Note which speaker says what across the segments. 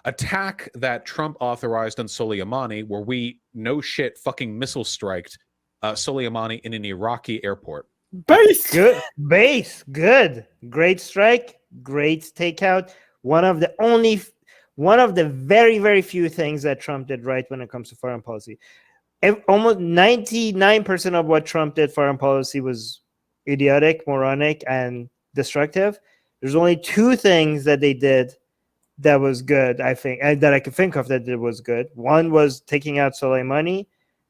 Speaker 1: attack that Trump authorized on Soleimani, where we no shit fucking missile striked Soleimani in an Iraqi airport.
Speaker 2: Good. Great strike, great takeout. One of the very, very few things that Trump did right when it comes to foreign policy. Almost 99% of what Trump did foreign policy was idiotic, moronic, and destructive. There's only two things that they did that was good, I think, and that I can think of that it was good. One was taking out Soleimani.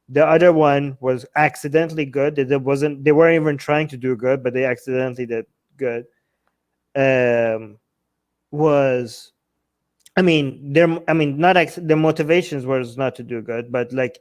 Speaker 2: The other one was accidentally good. They weren't even trying to do good, but they accidentally did good. Their motivations was not to do good, but like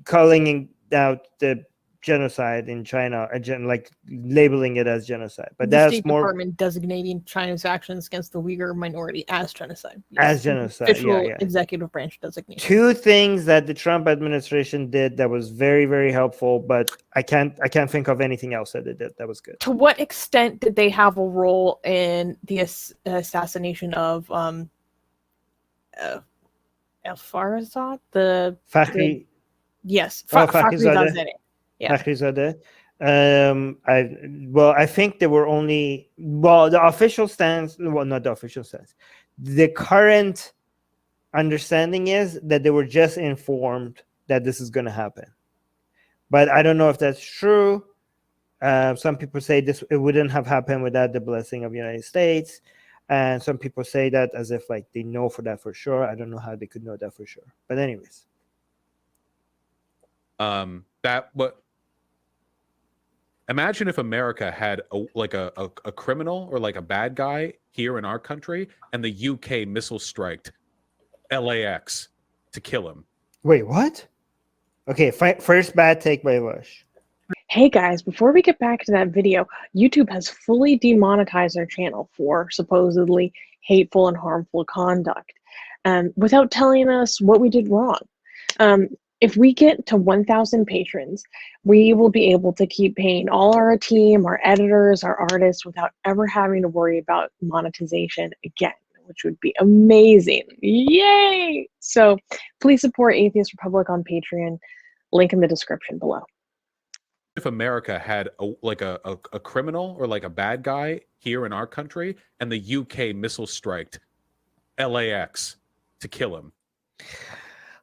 Speaker 2: calling out the genocide in China, like labeling it as genocide. But
Speaker 3: the
Speaker 2: that's
Speaker 3: State
Speaker 2: more
Speaker 3: Department designating China's actions against the Uyghur minority as genocide.
Speaker 2: As genocide,
Speaker 3: official
Speaker 2: yeah.
Speaker 3: executive branch designation.
Speaker 2: Two things that the Trump administration did that was very, very helpful, but I can't think of anything else that they did that was good.
Speaker 3: To what extent did they have a role in the assassination of Fakhrizadeh? Yes, Fakhrizadeh.
Speaker 2: Yeah. Fakhrizadeh. I think there were only the official stance. Well, not the official stance. The current understanding is that they were just informed that this is going to happen, but I don't know if that's true. Some people say it wouldn't have happened without the blessing of the United States, and some people say that as if like they know for that for sure. I don't know how they could know that for sure, but anyways.
Speaker 1: Imagine if America had a criminal or like a bad guy here in our country, and the UK missile striked LAX to kill him.
Speaker 2: Wait, what? Okay, first bad take by Vaush.
Speaker 4: Hey guys, before we get back to that video, YouTube has fully demonetized our channel for supposedly hateful and harmful conduct, without telling us what we did wrong. If we get to 1,000 patrons, we will be able to keep paying all our team, our editors, our artists without ever having to worry about monetization again, which would be amazing. Yay! So please support Atheist Republic on Patreon. Link in the description below.
Speaker 1: If America had a criminal or like a bad guy here in our country, and the UK missile striked LAX to kill him.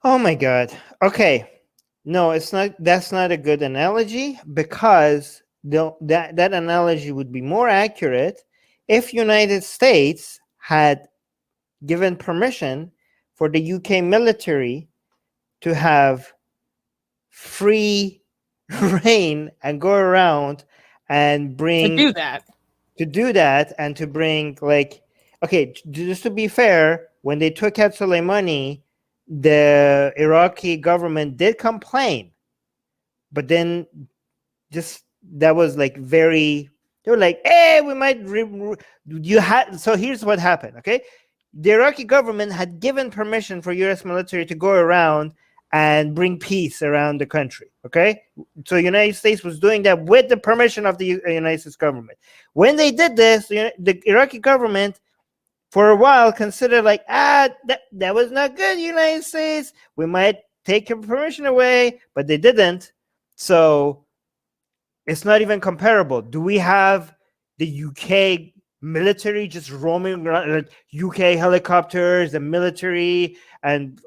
Speaker 2: Oh my God. Okay. No, it's not. That's not a good analogy, because that analogy would be more accurate if United States had given permission for the UK military to have free reign and go around and bring
Speaker 3: to do that
Speaker 2: and to bring just to be fair, when they took out Soleimani, the Iraqi government did complain, but then that was like they were like, hey, we might so here's what happened. Okay, the Iraqi government had given permission for US military to go around and bring peace around the country. Okay, so the United States was doing that with the permission of the United States government. When they did this, the Iraqi government for a while considered like, that was not good, United States. We might take your permission away, but they didn't. So it's not even comparable. Do we have the UK military just roaming around, like UK helicopters, the military, and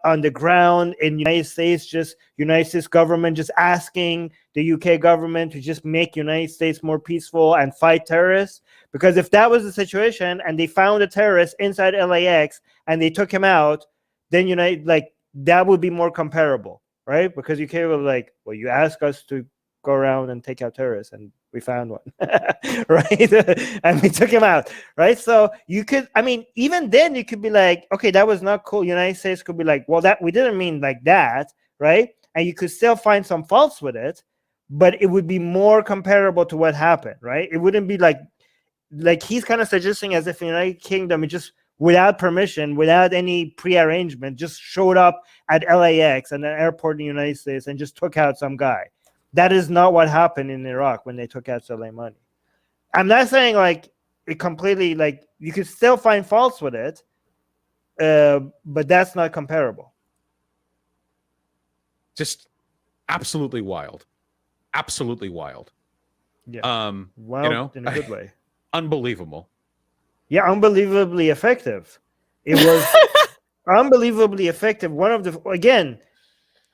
Speaker 2: on the ground in United States, just United States government just asking the UK government to just make United States more peaceful and fight terrorists? Because if that was the situation and they found a terrorist inside LAX and they took him out, then that would be more comparable, right? Because UK was like, well, you asked us to go around and take out terrorists, and we found one, right? And we took him out, right? So you could, even then you could be like, okay, that was not cool. United States could be like, well, that we didn't mean like that, right? And you could still find some faults with it, but it would be more comparable to what happened, right? It wouldn't be like he's kind of suggesting as if the United Kingdom, it just without permission, without any pre-arrangement, just showed up at LAX and an airport in the United States and just took out some guy. That is not what happened in Iraq when they took out Soleimani. I'm not saying it completely, you could still find faults with it, but that's not comparable.
Speaker 1: Just absolutely wild. Absolutely wild.
Speaker 2: Yeah. Wild,
Speaker 1: you know,
Speaker 2: in a good way.
Speaker 1: Unbelievable.
Speaker 2: Yeah, unbelievably effective. It was unbelievably effective. One of the, again,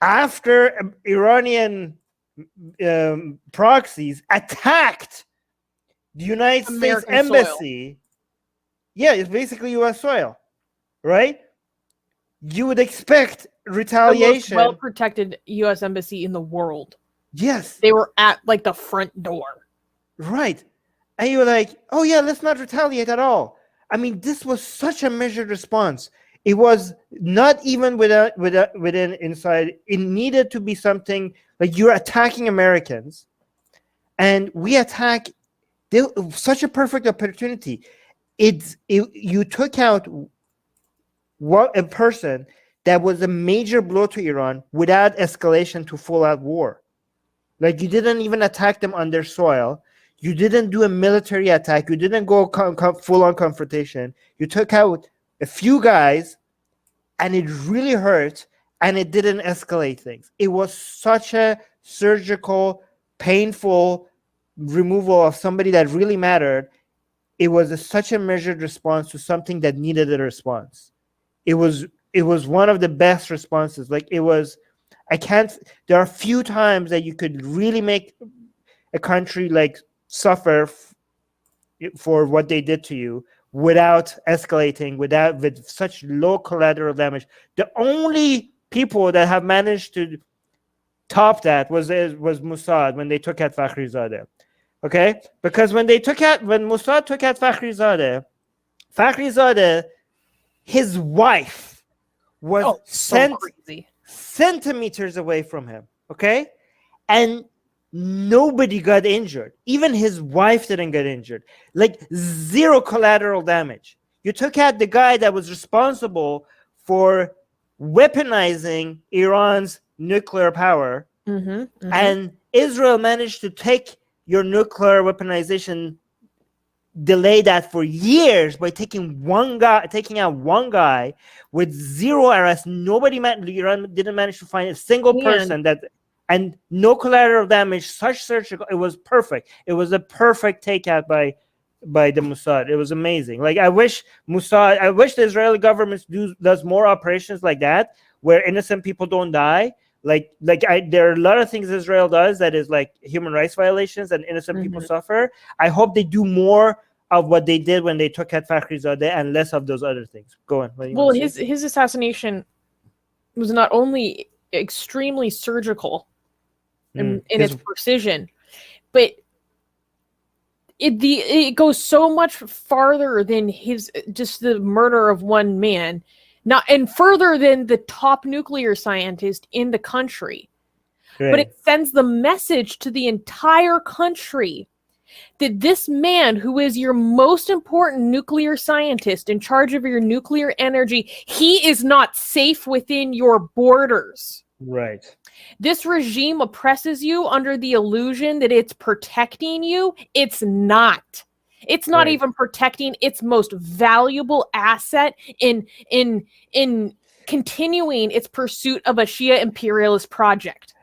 Speaker 2: after Iranian proxies attacked the United States
Speaker 3: American
Speaker 2: embassy. Yeah, it's basically U.S. soil, right? You would expect
Speaker 3: The most
Speaker 2: retaliation.
Speaker 3: well-protected U.S. embassy in the world.
Speaker 2: Yes,
Speaker 3: They were at like the front door.
Speaker 2: right. And you're like, oh yeah, let's not retaliate at all. I mean, this was such a measured response. It was not even within inside. It needed to be something like you're attacking Americans, and we attack. Such a perfect opportunity. You took out a person that was a major blow to Iran without escalation to full-out war. Like, you didn't even attack them on their soil. You didn't do a military attack. You didn't go full-on confrontation. You took out a few guys, and it really hurt, and it didn't escalate things. It was such a surgical, painful removal of somebody that really mattered. It was such a measured response to something that needed a response. It was one of the best responses. Like, it was, there are few times that you could really make a country like suffer for what they did to you without escalating, with such low collateral damage. The only people that have managed to top that was Mossad when they took out Fakhrizadeh. Okay, because when Mossad took out Fakhrizadeh, his wife was centimeters away from him. Okay, and nobody got injured. Even his wife didn't get injured. Like, zero collateral damage. You took out the guy that was responsible for weaponizing Iran's nuclear power, and Israel managed to take your nuclear weaponization, delay that for years by taking out one guy with zero arrest. Iran didn't manage to find a single person and no collateral damage. Such surgical, it was perfect. It was a perfect takeout by the Mossad. It was amazing. Like, I wish the Israeli government does more operations like that, where innocent people don't die. There are a lot of things Israel does that is like human rights violations, and innocent people suffer. I hope they do more of what they did when they took out Fakhrizadeh and less of those other things. Go on.
Speaker 3: Well, his assassination was not only extremely surgical in its precision, but it goes so much farther than just the murder of one man. And further than the top nuclear scientist in the country. Right. But it sends the message to the entire country that this man, who is your most important nuclear scientist in charge of your nuclear energy, he is not safe within your borders.
Speaker 2: Right.
Speaker 3: This regime oppresses you under the illusion that it's protecting you. It's not. It's not even protecting its most valuable asset in continuing its pursuit of a Shia imperialist project.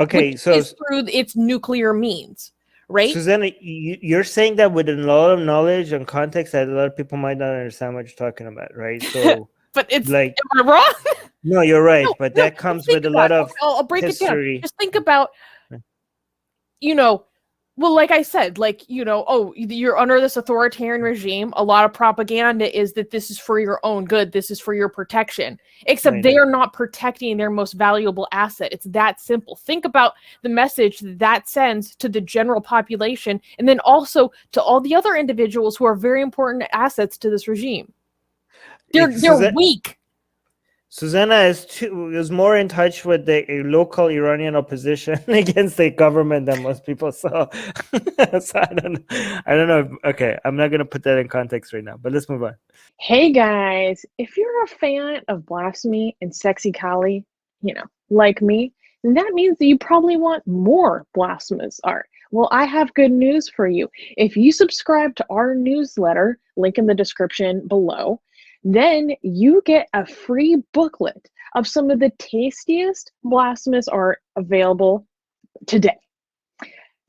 Speaker 2: Okay, so
Speaker 3: is through its nuclear means, right?
Speaker 2: Susanna, you're saying that with a lot of knowledge and context that a lot of people might not understand what you're talking about, right? So,
Speaker 3: but it's
Speaker 2: like,
Speaker 3: am I wrong?
Speaker 2: No, you're right, but that comes with a lot of
Speaker 3: I'll break
Speaker 2: history.
Speaker 3: it down. Just think about, well, like I said, you're under this authoritarian regime. A lot of propaganda is that this is for your own good. This is for your protection. Except they are not protecting their most valuable asset. It's that simple. Think about the message that sends to the general population, and then also to all the other individuals who are very important assets to this regime. They're weak.
Speaker 2: Susanna is more in touch with the local Iranian opposition against the government than most people saw. So I don't know. Okay, I'm not going to put that in context right now, but let's move on.
Speaker 4: Hey guys, if you're a fan of blasphemy and sexy Kali, like me, then that means that you probably want more blasphemous art. Well, I have good news for you. If you subscribe to our newsletter, link in the description below, Then you get a free booklet of some of the tastiest blasphemous art available today.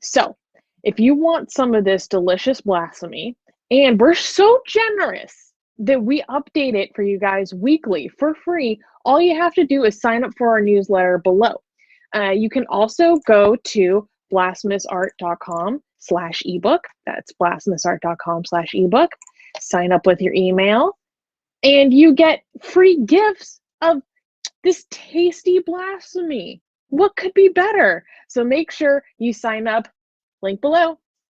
Speaker 4: So if you want some of this delicious blasphemy, and we're so generous that we update it for you guys weekly for free, all you have to do is sign up for our newsletter below. You can also go to blasphemousart.com/ebook. That's blasphemousart.com/ebook. Sign up with your email, and you get free gifts of this tasty blasphemy. What could be better? So make sure you sign up. Link below.